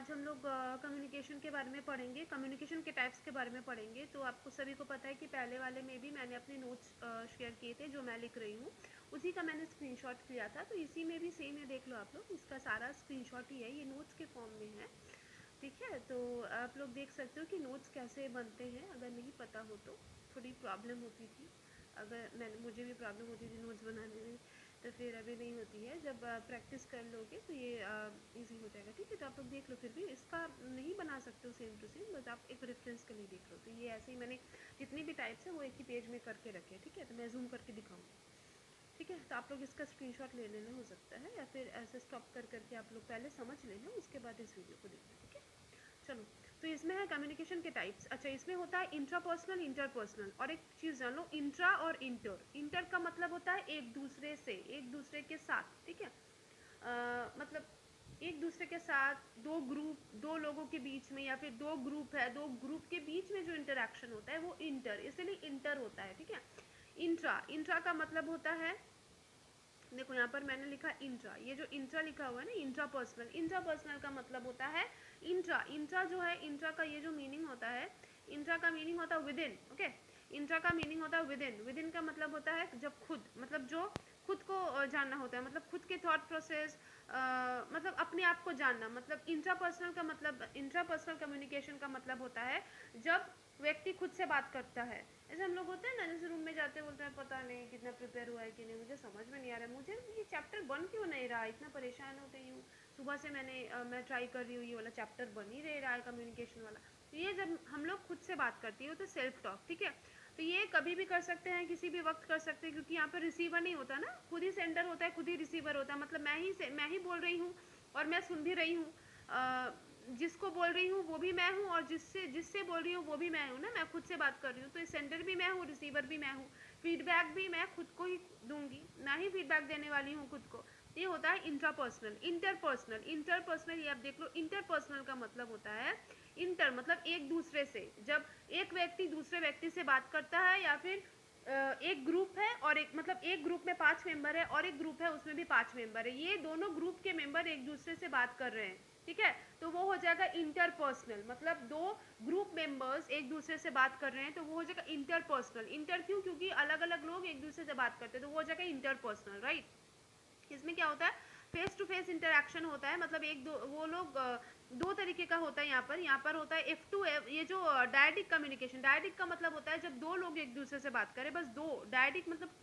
आज हम लोग कम्युनिकेशन के बारे में पढ़ेंगे, कम्युनिकेशन के टाइप्स के बारे में पढ़ेंगे। तो आपको सभी को पता है कि पहले वाले में भी मैंने अपने नोट्स शेयर किए थे जो मैं लिख रही हूँ, उसी का मैंने स्क्रीनशॉट लिया था। तो इसी में भी सेम है, देख लो आप लोग, इसका सारा स्क्रीनशॉट ही है, ये नोट्स के फॉर्म में है। ठीक है, तो आप लोग देख सकते हो कि नोट्स कैसे बनते हैं। अगर नहीं पता हो तो थोड़ी प्रॉब्लम होती थी, मुझे भी प्रॉब्लम होती थी नोट्स बनाने में, तो फिर अभी नहीं होती है। जब प्रैक्टिस कर लोगे तो ये इजी हो जाएगा। ठीक है, तो आप लोग देख लो, फिर भी इसका नहीं बना सकते हो सेम टू सेम, बस आप एक रेफरेंस के लिए देख लो। तो ये ऐसे ही मैंने जितनी भी टाइप्स है वो एक ही पेज में करके रखे। ठीक है, तो मैं जूम करके दिखाऊंगी। ठीक है, तो आप लोग इसका स्क्रीनशॉट ले लेना, हो सकता है, या फिर ऐसे स्टॉप कर करके आप लोग पहले समझ लेना, उसके बाद इस वीडियो को देखना। ठीक है, चलो। तो इसमें है कम्युनिकेशन के टाइप्स। अच्छा, इसमें होता है इंट्रापर्सनल, इंटरपर्सनल। और एक चीज़ जान लो, इंट्रा और इंटर। इंटर का मतलब होता है एक दूसरे से, एक दूसरे के साथ। ठीक है, मतलब एक दूसरे के साथ, दो ग्रुप, दो लोगों के बीच में, या फिर दो ग्रुप है, दो ग्रुप के बीच में जो इंटरेक्शन होता है वो इंटर, इसलिए इंटर होता है। ठीक है, इंट्रा, इंट्रा का मतलब होता है, देखो यहाँ पर मैंने लिखा इंट्रा, ये जो इंट्रा लिखा हुआ है ना, इंट्रा पर्सनल, इंट्रा पर्सनल का मतलब होता है इंट्रा। इंट्रा जो है, इंट्रा का ये जो मीनिंग होता है, इंट्रा का मीनिंग होता है विद इन। ओके, इंट्रा का मीनिंग होता है विद इन। विद इन का मतलब होता है जब खुद, मतलब जो खुद को जानना होता है, मतलब खुद के थॉट प्रोसेस, मतलब अपने आप को जानना। मतलब इंट्रा पर्सनल का मतलब, इंट्रा पर्सनल कम्युनिकेशन का मतलब होता है जब व्यक्ति खुद से बात करता है। ऐसे हम लोग होते हैं ना, जैसे रूम में जाते बोलते हैं पता नहीं कितना प्रिपेयर हुआ है कि नहीं, मुझे समझ में नहीं आ रहा है, मुझे ये चैप्टर बन क्यों नहीं रहा, इतना परेशान हो गई हूँ सुबह से। मैं ट्राई कर रही हूँ, ये वाला चैप्टर बन ही नहीं रहा है, कम्युनिकेशन वाला। तो ये जब हम लोग खुद से बात करती हो तो सेल्फ टॉक। ठीक है, तो ये कभी भी कर सकते हैं, किसी भी वक्त कर सकते हैं, क्योंकि यहाँ पर रिसीवर नहीं होता ना, खुद ही सेंडर होता है, खुद ही रिसीवर होता है। मतलब मैं ही बोल रही हूँ और मैं सुन भी रही हूँ। जिसको बोल रही हूँ वो भी मैं हूँ, और जिससे जिससे बोल रही हूँ वो भी मैं हूँ ना, मैं खुद से बात कर रही हूँ। तो सेंडर भी मैं हूँ, रिसीवर भी मैं हूँ। फीडबैक भी मैं खुद को ही दूंगी, मैं ही फीडबैक देने वाली हूँ खुद को। ये होता है इंट्रापर्सनल। इंटरपर्सनल, इंटरपर्सनल ये आप देख लो, इंटरपर्सनल का मतलब होता है इंटर, मतलब एक दूसरे से, जब एक व्यक्ति दूसरे व्यक्ति से बात करता है, या फिर एक ग्रुप है और एक, मतलब एक ग्रुप में 5 मेंबर है और एक ग्रुप है उसमें भी 5 मेंबर है, ये दोनों ग्रुप के मेंबर एक दूसरे से बात कर रहे हैं। ठीक है, तो वो हो जाएगा इंटरपर्सनल। मतलब दो ग्रुप मेंबर्स एक दूसरे से बात कर रहे हैं, तो वो हो जाएगा इंटरपर्सनल। इंटर क्यों? क्योंकि अलग अलग लोग एक दूसरे से बात करते हैं, तो वो हो जाएगा इंटरपर्सनल। राइट, इसमें क्या होता है, फेस टू फेस इंटरेक्शन होता है। मतलब एक दो, वो लोग दो तरीके का होता है। यहाँ पर होता है F2F, ये जो डायडिक कम्युनिकेशन। डायडिक का मतलब होता है जब दो लोग एक दूसरे से बात करें, बस दो। डायडिक मतलब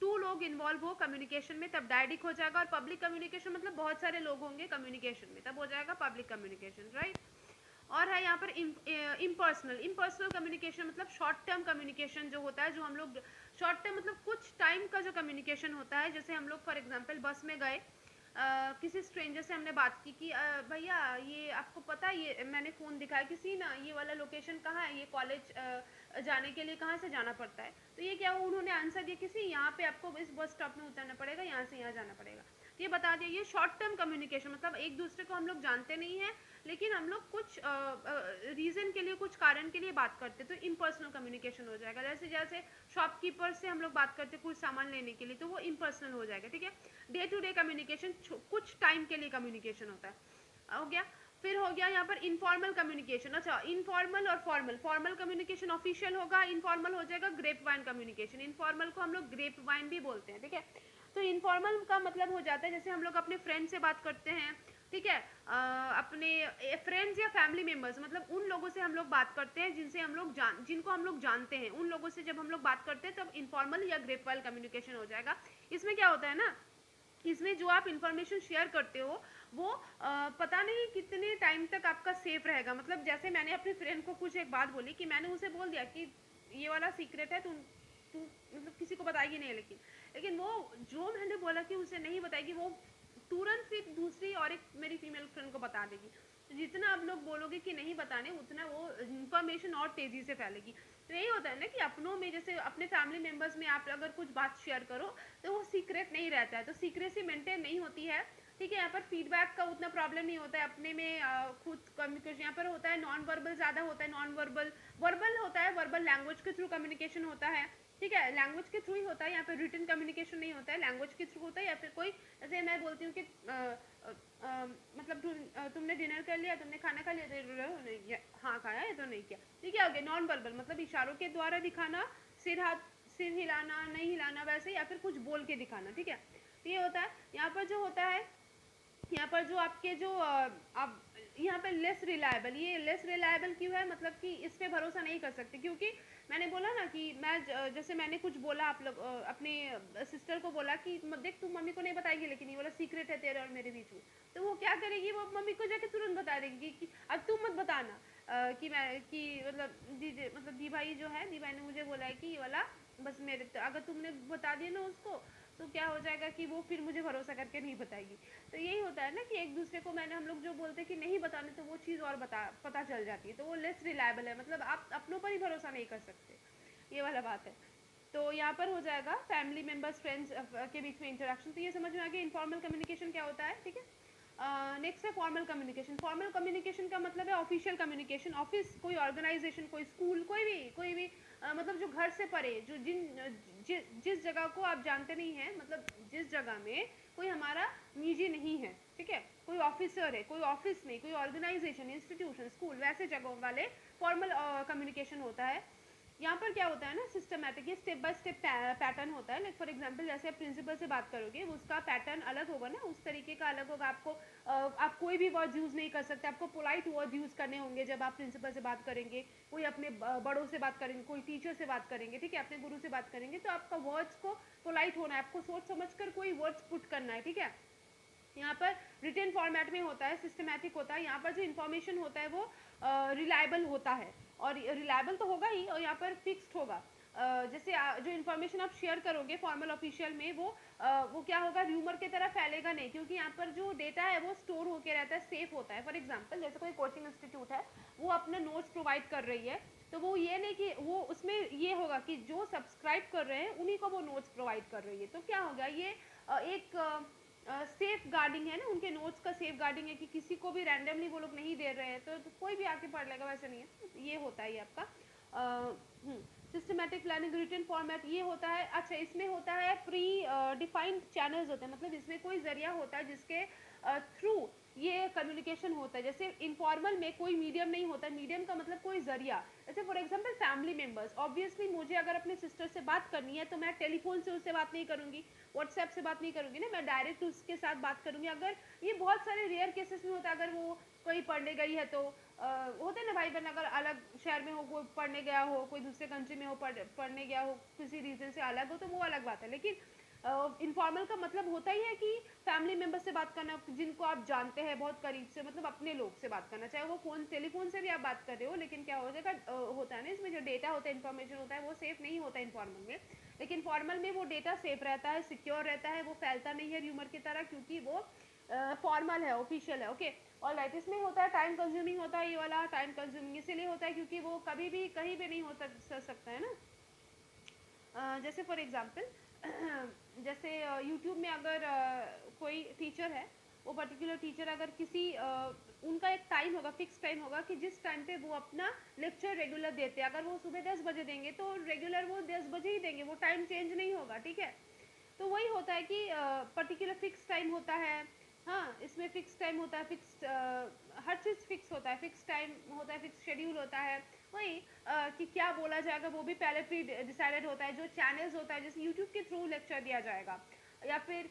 टू लोग इन्वॉल्व हो कम्युनिकेशन में, तब डायडिक हो जाएगा। और पब्लिक कम्युनिकेशन मतलब बहुत सारे लोग होंगे कम्युनिकेशन में, तब हो जाएगा पब्लिक कम्युनिकेशन। राइट, और है यहाँ पर इम्पर्सनल। इम्पर्सनल कम्युनिकेशन मतलब शॉर्ट टर्म कम्युनिकेशन जो होता है, जो हम लोग शॉर्ट टर्म मतलब कुछ टाइम का जो कम्युनिकेशन होता है। जैसे हम लोग फॉर एग्जांपल बस में गए, किसी स्ट्रेंजर से हमने बात की कि भैया ये आपको पता है, ये मैंने फ़ोन दिखाया किसी ना, ये वाला लोकेशन कहाँ है, ये कॉलेज जाने के लिए कहाँ से जाना पड़ता है। तो ये क्या हुआ, उन्होंने आंसर दिया किसी, यहाँ पे आपको इस बस स्टॉप में उतरना पड़ेगा, यहाँ से यहाँ जाना पड़ेगा। तो ये बता दिया, ये शॉर्ट टर्म कम्युनिकेशन। मतलब एक दूसरे को हम लोग जानते नहीं हैं, लेकिन हम लोग कुछ रीज़न के लिए, कुछ कारण के लिए बात करते, तो इम्पर्सनल कम्युनिकेशन हो जाएगा। जैसे जैसे शॉपकीपर से हम लोग बात करते कुछ सामान लेने के लिए, तो वो इम्पर्सनल हो जाएगा। ठीक है, डे टू डे कम्युनिकेशन कुछ टाइम के लिए कम्युनिकेशन होता है, हो गया। फिर हो गया यहाँ पर इनफॉर्मल कम्युनिकेशन। अच्छा, इनफॉर्मल और फॉर्मल। फॉर्मल कम्युनिकेशन ऑफिशियल होगा, इनफॉर्मल हो जाएगा ग्रेप वाइन कम्युनिकेशन। इनफॉर्मल को हम लोग ग्रेप वाइन भी बोलते हैं। ठीक है, तो इनफॉर्मल का मतलब हो जाता है जैसे हम लोग अपने फ्रेंड से बात करते हैं। ठीक है, अपने फ्रेंड्स या फैमिली मेम्बर्स, मतलब उन लोगों से हम लोग बात करते हैं जिनको हम लोग जानते हैं, उन लोगों से जब हम लोग बात करते हैं तब इनफॉर्मल या ग्रेप वाइन कम्युनिकेशन हो जाएगा। इसमें क्या होता है ना, इसमें जो आप इन्फॉर्मेशन शेयर करते हो वो पता नहीं कितने टाइम तक आपका सेफ रहेगा। मतलब जैसे मैंने अपने फ्रेंड को कुछ एक बात बोली, कि मैंने उसे बोल दिया कि ये वाला सीक्रेट है, तू तू मतलब किसी को बताएगी नहीं, लेकिन वो जो मैंने बोला कि उसे नहीं बताएगी, वो तुरंत फिर दूसरी और एक मेरी फीमेल फ्रेंड को बता देगी। तो जितना आप लोग बोलोगे कि नहीं बताने, उतना वो इन्फॉर्मेशन और तेज़ी से फैलेगी। तो यही होता है ना कि अपनों में, जैसे अपने फैमिली मेम्बर्स में आप अगर कुछ बात शेयर करो तो वो सीक्रेट नहीं रहता है, तो सीक्रेसी मेंटेन नहीं होती है। ठीक है, यहाँ पर फीडबैक का उतना प्रॉब्लम नहीं होता है अपने में। खुद कम्युनिकेशन यहाँ पर होता है, नॉन वर्बल ज़्यादा होता है, नॉन वर्बल, वर्बल होता है, वर्बल लैंग्वेज के थ्रू कम्युनिकेशन होता है। ठीक है, लैंग्वेज के थ्रू ही होता है, यहाँ पे रिटन कम्युनिकेशन नहीं होता है, लैंग्वेज के थ्रू होता है। या फिर कोई जैसे मैं बोलती हूँ कि मतलब तुमने डिनर कर लिया, तुमने खाना खा लिया, तो हाँ खाया है तो नहीं किया, तो क्या हो गया नॉन वर्बल, मतलब इशारों के द्वारा दिखाना, सिर हिलाना नहीं हिलाना वैसे, या फिर कुछ बोल के दिखाना। ठीक है, तो ये होता है। यहाँ पर जो होता है, यहाँ पर जो आपके जो आप यहाँ पे लेस रिलायबल, ये लेस रिलायबल क्यों है, मतलब कि इस पे भरोसा नहीं कर सकते, क्योंकि मैंने बोला ना कि मैं जैसे मैंने कुछ बोला, आप लोग अपने सिस्टर को बोला कि देख तू मम्मी को नहीं बताएगी, लेकिन ये वाला सीक्रेट है तेरे और मेरे बीच में, तो वो क्या करेगी, वो मम्मी को जाके तुरंत बता देगी कि अब तुम मत बताना, कि मैं कि मतलब दी भाई जो है, दी भाई ने मुझे बोला है कि ये वाला बस मेरे, अगर तुमने बता दिया ना उसको, तो क्या हो जाएगा कि वो फिर मुझे भरोसा करके नहीं बताएगी। तो यही होता है ना कि एक दूसरे को मैंने हम लोग जो बोलते हैं कि नहीं बताने, तो वो चीज़ और पता चल जाती है, तो वो लेस रिलायबल है, मतलब आप अपनों पर ही भरोसा नहीं कर सकते, ये वाला बात है। तो यहाँ पर हो जाएगा फैमिली मेम्बर्स फ्रेंड्स के बीच में इंटरेक्शन। तो ये समझ में आ गया इनफॉर्मल कम्युनिकेशन क्या होता है। ठीक है, नेक्स्ट है फॉर्मल कम्युनिकेशन। फॉर्मल कम्युनिकेशन का मतलब है ऑफिशियल कम्युनिकेशन, ऑफिस, कोई ऑर्गेनाइजेशन, कोई स्कूल, कोई भी मतलब जो घर से परे, जो जिस जगह को आप जानते नहीं हैं, मतलब जिस जगह में कोई हमारा निजी नहीं है, ठीक है, कोई ऑफिसर है, कोई ऑफिस नहीं, कोई ऑर्गेनाइजेशन, इंस्टीट्यूशन, स्कूल, वैसे जगहों वाले फॉर्मल कम्युनिकेशन होता है। यहाँ पर क्या होता है ना, सिस्टमैटिक, ये स्टेप बाय स्टेप पैटर्न होता है। लाइक फॉर एग्जांपल, जैसे आप प्रिंसिपल से बात करोगे, उसका पैटर्न अलग होगा ना, उस तरीके का अलग होगा। आपको आप कोई भी वर्ड यूज़ नहीं कर सकते, आपको पोलाइट वर्ड यूज़ करने होंगे जब आप प्रिंसिपल से बात करेंगे, कोई अपने बड़ों से बात करेंगे, कोई टीचर से बात करेंगे, ठीक है, अपने गुरु से बात करेंगे, तो आपका वर्ड्स को पोलाइट होना है, आपको सोच समझ कर कोई वर्ड्स पुट करना है। ठीक है, यहाँ पर रिटन फॉर्मेट में होता है, सिस्टमैटिक होता है। यहाँ पर जो इन्फॉर्मेशन होता है वो रिलायबल होता है, और रिलायबल तो होगा ही, और यहाँ पर फिक्स्ड होगा। जैसे जो इन्फॉर्मेशन आप शेयर करोगे फॉर्मल ऑफिशियल में, वो क्या होगा, र्यूमर की तरह फैलेगा नहीं, क्योंकि यहाँ पर जो डेटा है वो स्टोर होके रहता है, सेफ होता है। फॉर एग्जांपल, जैसे कोई कोचिंग इंस्टीट्यूट है, वो अपना नोट्स प्रोवाइड कर रही है, तो वो ये नहीं कि वो उसमें ये होगा कि जो सब्सक्राइब कर रहे हैं उन्हीं को वो नोट्स प्रोवाइड कर रही है, तो क्या होगा, ये एक सेफ गार्डिंग है ना, उनके नोट्स का सेफ गार्डिंग है, कि किसी को भी रैंडमली वो लोग नहीं दे रहे हैं, तो कोई भी आके पढ़ लेगा, वैसे नहीं है। ये होता है ये आपका सिस्टमैटिक प्लानिंग, रिटन फॉर्मेट, ये होता है। अच्छा, इसमें होता है प्री डिफाइंड चैनल्स होते हैं, मतलब इसमें कोई जरिया होता है जिसके थ्रू ये कम्युनिकेशन होता है। जैसे इनफॉर्मल में कोई मीडियम नहीं होता, मीडियम का मतलब कोई जरिया। जैसे for example family members, obviously मुझे अगर अपने सिस्टर से बात करनी है, तो मैं टेलीफोन से उससे बात नहीं करूंगी, व्हाट्सएप से बात नहीं करूंगी ना, मैं डायरेक्ट उसके साथ बात करूंगी। अगर ये बहुत सारे रेयर केसेस में होता है, अगर वो कोई पढ़ने गई है, तो होते ना भाई बहन, अगर अलग शहर में हो, कोई पढ़ने गया हो, कोई दूसरे कंट्री में हो, पढ़ने गया हो, किसी रीजन से अलग हो, तो वो अलग बात है। लेकिन इनफॉर्मल का मतलब होता ही है कि फैमिली मेंबर से बात करना, जिनको आप जानते हैं बहुत करीब से, मतलब अपने लोग से बात करना, चाहे वो टेलीफोन से भी आप बात कर रहे हो, लेकिन क्या हो जाएगा, होता है ना, इसमें जो डेटा होता है, इन्फॉर्मेशन होता है, वो सेफ नहीं होता इनफॉर्मल में। लेकिन फॉर्मल में वो डेटा सेफ रहता है, सिक्योर रहता है, वो फैलता नहीं है र्यूमर की तरह, क्योंकि वो फॉर्मल है, ऑफिशियल है। Okay, alright. इसमें होता है टाइम कंज्यूमिंग होता है, ये वाला टाइम कंज्यूमिंग इसीलिए होता है क्योंकि वो कभी भी कहीं पे नहीं हो सकता है ना। जैसे फॉर एग्जांपल जैसे यूट्यूब में अगर कोई टीचर है, वो पर्टिकुलर टीचर अगर किसी उनका एक टाइम होगा, फिक्स टाइम होगा, कि जिस टाइम पे वो अपना लेक्चर रेगुलर देते हैं। अगर वो सुबह 10 बजे देंगे, तो रेगुलर वो 10 बजे ही देंगे, वो टाइम चेंज नहीं होगा। ठीक है, तो वही होता है कि पर्टिकुलर फिक्स टाइम होता है। हाँ, इसमें फिक्स टाइम होता है, फिक्स हर चीज़ फिक्स होता है, फिक्स टाइम होता है, फिक्स शेड्यूल होता है। वही कि क्या बोला जाएगा वो भी पहले प्री डिसाइडेड होता है। जो चैनल्स होता है, जैसे यूट्यूब के थ्रू लेक्चर दिया जाएगा, या फिर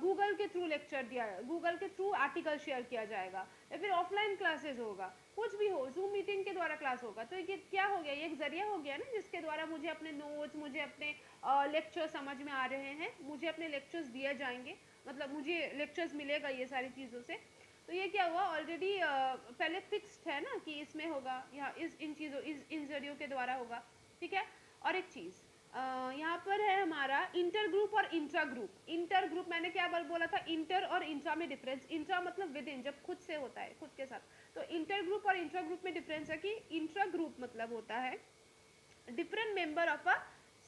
गूगल के थ्रू लेक्चर दिया, गूगल के थ्रू आर्टिकल शेयर किया जाएगा, या फिर ऑफलाइन क्लासेस होगा, कुछ भी हो, जूम मीटिंग के द्वारा क्लास होगा। तो ये क्या हो गया, ये एक जरिया हो गया ना, जिसके द्वारा मुझे अपने नोट्स, मुझे अपने लेक्चर समझ में आ रहे हैं, मुझे अपने लेक्चर्स दिए जाएंगे, मतलब मुझे लेक्चर्स मिलेगा ये सारी चीज़ों से। तो ये क्या हुआ, ऑलरेडी पहले फिक्स्ड है ना कि इसमें होगा, या इन जरियों के द्वारा होगा। ठीक है, और एक चीज़ यहाँ पर है हमारा इंटर ग्रुप और इंट्रा ग्रुप। इंटर ग्रुप मैंने क्या बोला था, इंटर और इंट्रा में डिफरेंस। इंट्रा मतलब विद इन, जब खुद से होता है, खुद के साथ। तो इंटर ग्रुप और इंट्रा ग्रुप में डिफरेंस है कि इंट्रा ग्रुप मतलब होता है different member of a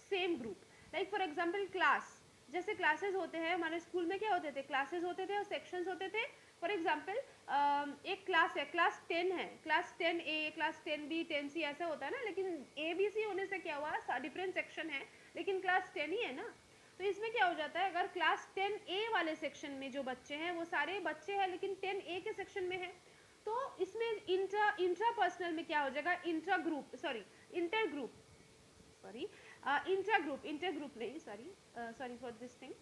same group. Like for example class, जैसे क्लासेस होते हैं हमारे स्कूल में, क्या होते थे, क्लासेस होते थे और सेक्शंस होते थे, फॉर एग्जाम्पल एक क्लास है, क्लास 10 है, class 10A, class 10B, 10C ऐसा होता है ना, लेकिन ABC होने से क्या हुआ, डिफरेंट सेक्शन है लेकिन क्लास 10 ही है ना। तो इसमें क्या हो जाता है, अगर क्लास 10A वाले सेक्शन में जो बच्चे हैं वो सारे बच्चे हैं लेकिन 10A के सेक्शन में है, तो इसमें इंट्रा पर्सनल में क्या हो जाएगा, इंटर ग्रुप इंटर ग्रुप नहीं, sorry for this thing,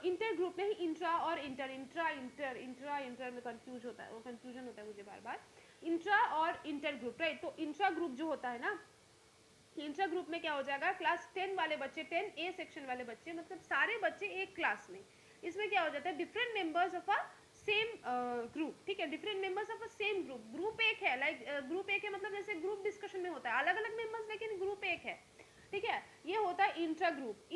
inter group नहीं, इंट्रा और इंटर में कंफ्यूजन होता है मुझे बार बार, इंट्रा और इंटर ग्रुप, राइट। तो इंट्रा ग्रुप जो होता है ना, इंट्रा ग्रुप में क्या हो जाएगा, क्लास 10 वाले बच्चे, 10A सेक्शन वाले बच्चे, मतलब सारे बच्चे एक क्लास में, इसमें क्या हो जाता है, different members of a same group, ठीक है, different members of a same group एक है, लाइक ग्रुप एक है, मतलब जैसे ग्रुप डिस्कशन में होता है अलग अलग मेंबर्स लेकिन ग्रुप एक है, ठीक है। ये होता है इंटर ग्रुप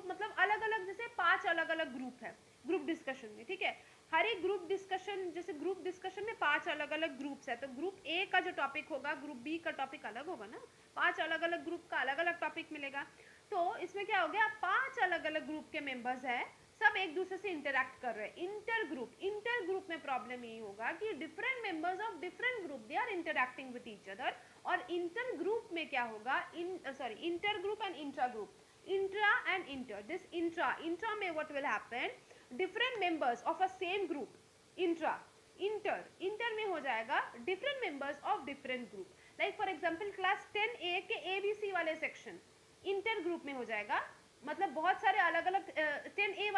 मतलब अलग अलग, जैसे 5 अलग अलग ग्रुप है ग्रुप डिस्कशन में, ठीक है। हर एक ग्रुप डिस्कशन, जैसे ग्रुप डिस्कशन में 5 अलग अलग ग्रुप्स है, तो ग्रुप ए का जो टॉपिक होगा ग्रुप बी का टॉपिक अलग होगा ना, 5 अलग अलग ग्रुप का अलग अलग टॉपिक मिलेगा। तो इसमें क्या हो गया, 5 अलग अलग ग्रुप के मेंबर्स है, सब एक दूसरे से इंटरेक्ट कर रहे हैं। इंटर ग्रुप में प्रॉब्लम यही होगा कि different members of different group they are interacting with each other. और इंटर ग्रुप में क्या होगा, inter group and intra group, intra and inter, this intra में what will happen, different members of a same group, inter में हो जाएगा different members of different group, like for example class 10A के ABC वाले section inter group में हो जाएगा, मतलब बहुत सारे अलग अलग 10A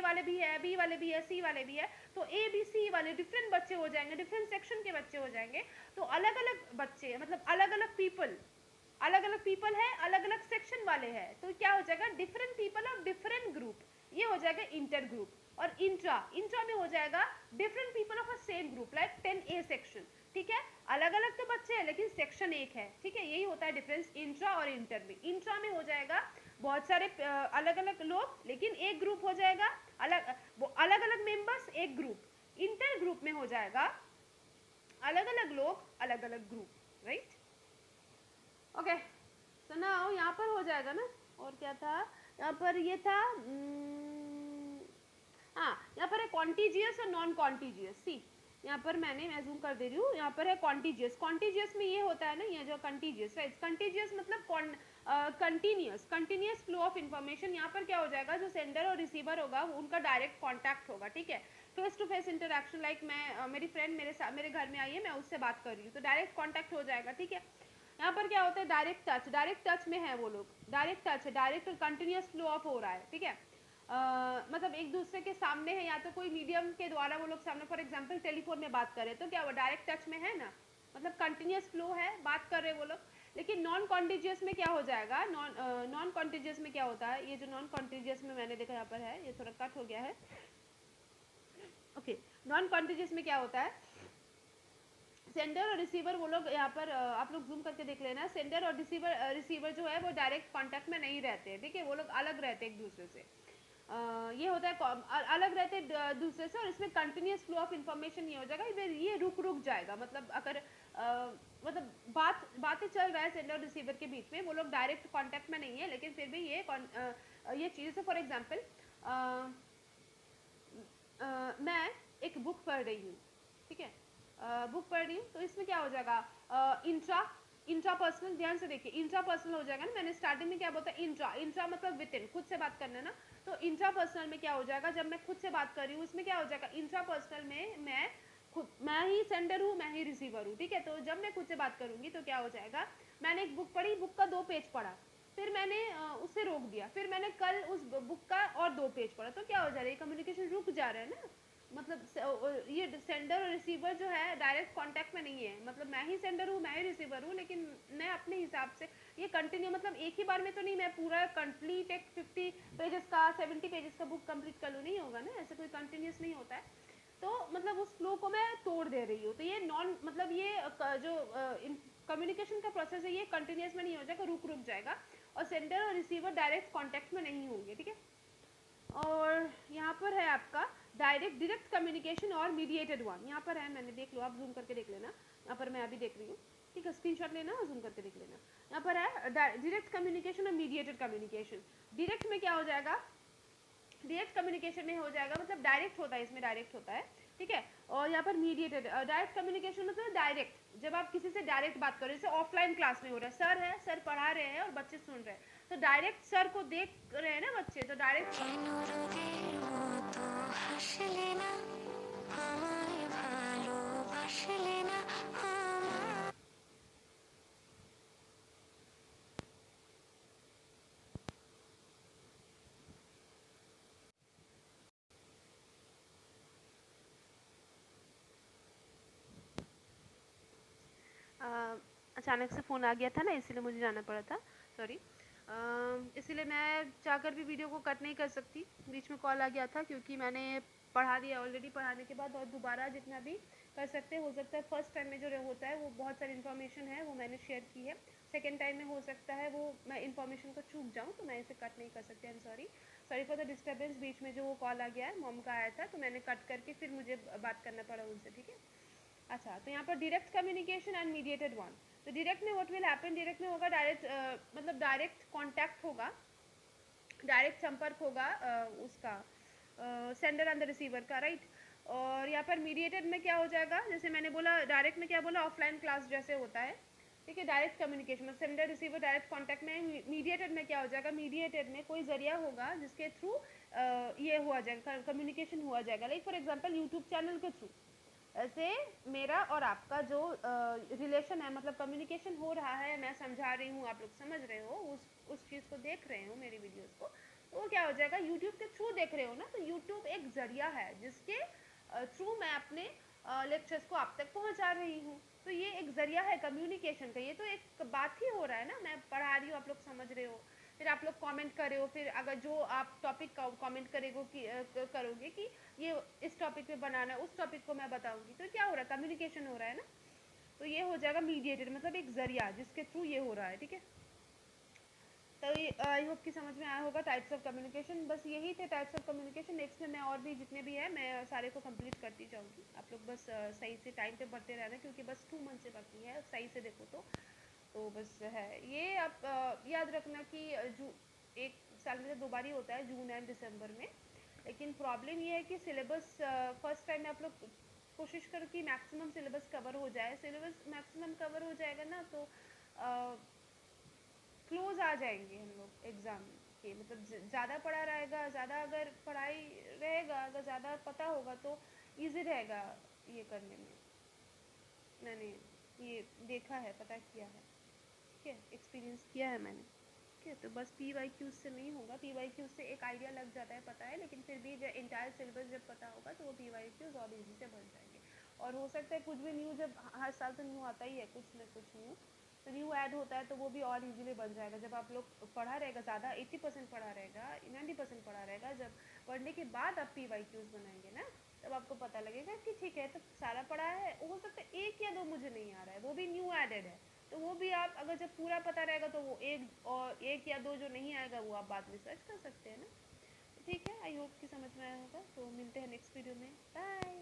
वाले भी है, B वाले भी है, C वाले भी है, तो ABC वाले डिफरेंट बच्चे हो जाएंगे, डिफरेंट सेक्शन के बच्चे हो जाएंगे, तो अलग अलग बच्चे मतलब अलग अलग पीपल है, अलग अलग सेक्शन वाले हैं, तो क्या हो जाएगा, different people of different group, ये हो जाएगा इंटर ग्रुप। और इंट्रा में हो जाएगा different people of a same group, like 10A section, ठीक है, अलग अलग तो बच्चे हैं लेकिन सेक्शन एक है, ठीक है, यही होता है डिफरेंस इंट्रा और इंटर में। इंट्रा में हो जाएगा बहुत सारे अलग अलग लोग लेकिन एक ग्रुप हो जाएगा, अलग अलग मेंबर्स एक ग्रुप। इंटर ग्रुप में हो जाएगा अलग अलग लोग अलग अलग group, right. Okay, so now यहाँ पर हो जाएगा ना, और क्या था यहाँ पर, ये था हाँ, यहाँ पर है कॉन्टीजियस और नॉन कॉन्टीजियस। सी यहाँ पर मैं जूम कर दे रही हूँ, यहाँ पर है कॉन्टीजियस में ये होता है ना, ये जो कंटीजियस, राइट, कंटीजियस मतलब कंटिन्यूस फ्लो ऑफ इन्फॉर्मेशन। यहाँ पर क्या हो जाएगा, जो सेंडर और रिसीवर होगा उनका डायरेक्ट कॉन्टैक्ट होगा, ठीक है, face to face interaction, like मैं मेरी फ्रेंड मेरे घर में आई है, मैं उससे बात कर रही हूँ, तो डायरेक्ट कॉन्टैक्ट हो जाएगा, ठीक है। यहाँ पर क्या होता है, डायरेक्ट टच में है वो लोग, डायरेक्ट टच है, डायरेक्ट कंटिन्यूस फ्लो ऑफ हो रहा है, ठीक है। मतलब एक दूसरे के सामने है, या तो कोई मीडियम के द्वारा वो लोग सामने, फॉर एग्जांपल टेलीफोन में बात कर रहे हैं, तो क्या वो डायरेक्ट टच में है ना, मतलब कंटिन्यूस फ्लो है, बात कर रहे हैं वो लोग। लेकिन नॉन कॉन्टिजियस में क्या हो जाएगा, नॉन कॉन्टिजियस में क्या होता है, ये जो नॉन कॉन्टिजियस में मैंने देखा यहाँ पर है, ये थोड़ा कट हो गया है, ओके। नॉन कॉन्टिजियस में क्या होता है, सेंडर और रिसीवर वो लोग यहाँ पर आप लोग जूम करके देख लेना, सेंडर और रिसीवर जो है वो डायरेक्ट कांटेक्ट में नहीं रहते हैं, ठीक है, वो लोग अलग रहते हैं एक दूसरे से। ये होता है अलग रहते दूसरे से, और इसमें कंटिन्यूस फ्लो ऑफ इन्फॉर्मेशन ये हो जाएगा, इधर ये रुक जाएगा, मतलब अगर मतलब बातें चल रहा है सेंडर और रिसीवर के बीच में, वो लोग डायरेक्ट कांटेक्ट में नहीं है, लेकिन फिर भी ये चीज़, फॉर एग्जांपल मैं एक बुक पढ़ रही हूँ, ठीक है, बुक पढ़ रही हूँ, तो इसमें क्या हो जाएगा, इंट्रा पर्सनल, ध्यान से देखिए, इंट्रा पर्सनल हो जाएगा ना, मैंने स्टार्टिंग में क्या बोलता है, इंट्रा मतलब विद इन, खुद से बात करना ना, तो इंट्रा पर्सनल में क्या हो जाएगा, जब मैं खुद से बात कर रही हूँ, इसमें क्या हो जाएगा, इंट्रा पर्सनल में मैं ही सेंडर हूँ, मैं ही रिसीवर हूँ, ठीक है। तो जब मैं खुद से बात करूंगी तो क्या हो जाएगा, मैंने एक बुक पढ़ी, बुक का 2 पेज पढ़ा, फिर मैंने उसे रोक दिया, फिर मैंने कल उस बुक का और 2 पेज पढ़ा, तो क्या हो जा रहा है, कम्युनिकेशन रुक जा रहा है ना, मतलब ये सेंडर और रिसीवर जो है डायरेक्ट कांटेक्ट में नहीं है, मतलब मैं ही सेंडर हूँ, मैं ही रिसीवर हूँ, लेकिन मैं अपने हिसाब से ये कंटिन्यू, मतलब एक ही बार में तो नहीं मैं पूरा कंप्लीट एक 50 पेजेस का 70 पेजेस का बुक कंप्लीट कर लूँ, नहीं होगा ना, ऐसे कोई कंटिन्यूस नहीं होता है, तो मतलब उस फ्लो को मैं तोड़ दे रही हूँ, तो ये मतलब ये जो कम्युनिकेशन का प्रोसेस है ये कंटिन्यूस में नहीं हो जाएगा, रुक जाएगा, और सेंडर और रिसीवर डायरेक्ट कॉन्टेक्ट में नहीं होंगे, ठीक है। और यहाँ पर है आपका डायरेक्ट कम्युनिकेशन और मीडिएटेड वन, यहाँ पर है, मैंने देख लो, आप जूम करके देख लेना, यहाँ पर मैं अभी देख रही हूँ, ठीक है, स्क्रीनशॉट लेना और जूम करके देख लेना। यहाँ पर है डायरेक्ट कम्युनिकेशन और मीडिएटेड कम्युनिकेशन। डायरेक्ट में क्या हो जाएगा, डायरेक्ट कम्युनिकेशन में हो जाएगा, मतलब डायरेक्ट होता है, इसमें डायरेक्ट होता है, ठीक है। और यहाँ पर मीडिएटेड, डायरेक्ट कम्युनिकेशन मतलब डायरेक्ट, जब आप किसी से डायरेक्ट बात करो, जैसे ऑफलाइन क्लास में हो रहा है, सर है, सर पढ़ा रहे हैं और बच्चे सुन रहे हैं, तो डायरेक्ट सर को देख रहे हैं ना बच्चे, तो डायरेक्ट अचानक से फ़ोन आ गया था ना, इसीलिए मुझे जाना पड़ा था, सॉरी। इसीलिए मैं चाहकर भी वीडियो को कट नहीं कर सकती, बीच में कॉल आ गया था, क्योंकि मैंने पढ़ा दिया ऑलरेडी, पढ़ाने के बाद और दोबारा जितना भी कर सकते हो सकता है फर्स्ट टाइम में जो होता है वो बहुत सारी इन्फॉर्मेशन है वो मैंने शेयर की है, सेकेंड टाइम में हो सकता है वो मैं इन्फॉर्मेशन को चूक जाऊँ, तो मैं इसे कट नहीं कर सकती। I am sorry, sorry for the disturbance. बीच में जो वो कॉल आ गया है, मॉम का आया था, तो मैंने कट करके फिर मुझे बात करना पड़ा उनसे, ठीक है। अच्छा, तो यहाँ पर direct communication and mediated one. तो डायरेक्ट में व्हाट विल हैपन, डायरेक्ट में होगा डायरेक्ट, मतलब डायरेक्ट कांटेक्ट होगा, डायरेक्ट संपर्क होगा उसका, सेंडर एंड द रिसीवर का, राइट। और यहाँ पर मीडिएटेड में क्या हो जाएगा, जैसे मैंने बोला डायरेक्ट में क्या बोला, ऑफलाइन क्लास जैसे होता है, ठीक है, डायरेक्ट कम्युनिकेशन में सेंडर रिसीवर डायरेक्ट कांटेक्ट में। मीडिएटेड में क्या हो जाएगा, मीडिएटेड में कोई जरिया होगा जिसके थ्रू ये हुआ जाएगा, कम्युनिकेशन हुआ जाएगा, like for example YouTube channel के थ्रू। ऐसे मेरा और आपका जो रिलेशन है, मतलब कम्युनिकेशन हो रहा है, मैं समझा रही हूँ, आप लोग समझ रहे हो, उस चीज़ को देख रहे हो मेरी वीडियोस को, तो वो क्या हो जाएगा, यूट्यूब के थ्रू देख रहे हो ना, तो यूट्यूब एक जरिया है जिसके थ्रू मैं अपने लेक्चर्स को आप तक पहुँचा रही हूँ, तो ये एक जरिया है कम्युनिकेशन का, ये तो एक बात ही हो रहा है ना, मैं पढ़ा रही हूँ, आप लोग समझ रहे हो, फिर आप लोग कमेंट करे हो, फिर अगर जो आप टॉपिक का कमेंट करोगे कि ये इस टॉपिक पे बनाना है, उस टॉपिक को मैं बताऊंगी, तो क्या हो रहा है, कम्युनिकेशन हो रहा है ना, तो ये हो जाएगा मीडिएटेड, मतलब एक जरिया जिसके थ्रू ये हो रहा है, ठीक है। तो आई होप कि समझ में आया होगा टाइप्स ऑफ कम्युनिकेशन, बस यही थे टाइप्स ऑफ कम्युनिकेशन। नेक्स्ट में मैं और भी जितने भी है मैं सारे को कंप्लीट करती जाऊँगी, आप लोग बस सही से टाइम पे पढ़ते रहना, क्योंकि बस 2 मंथ से बाकी है, सही से देखो तो बस है ये। आप याद रखना कि एक साल में 2 बार ही होता है, जून एंड दिसंबर में, लेकिन प्रॉब्लम ये है कि सिलेबस फर्स्ट टाइम में आप लोग कोशिश करो कि मैक्सिमम सिलेबस कवर हो जाए, सिलेबस मैक्सिमम कवर हो जाएगा ना, तो क्लोज आ जाएंगे हम लोग एग्ज़ाम के, मतलब ज़्यादा पढ़ा रहेगा, ज़्यादा अगर पढ़ाई रहेगा, अगर ज़्यादा पता होगा तो इजी रहेगा ये करने में, मैंने ये देखा है, पता किया है, ठीक है, एक्सपीरियंस किया है मैंने, ठीक है। तो बस पी वाई क्यूज से नहीं होगा, पी वाई क्यूज से एक आइडिया लग जाता है, पता है, लेकिन फिर भी जब इंटायर सिलेबस जब पता होगा तो वो पी वाई क्यूज और इजी से बन जाएंगे। और हो सकता है कुछ भी न्यू, जब हर साल तो न्यू आता ही है, कुछ ना कुछ न्यू, तो न्यू ऐड होता है तो वो भी और इजीली बन जाएगा, जब आप लोग पढ़ा रहेगा ज़्यादा, 80% पढ़ा रहेगा, 90% पढ़ा रहेगा, जब पढ़ने के बाद आप पी वाई क्यूज बनाएंगे ना, तब आपको पता लगेगा कि ठीक है, तो सारा पढ़ा है, हो सकता है एक या दो मुझे नहीं आ रहा है, वो भी न्यू एडेड है, तो वो भी आप अगर जब पूरा पता रहेगा तो वो एक या दो जो नहीं आएगा वो आप बाद में सर्च कर सकते हैं ना। ठीक है, आई होप कि समझ में आया होगा, तो मिलते हैं नेक्स्ट वीडियो में, बाय।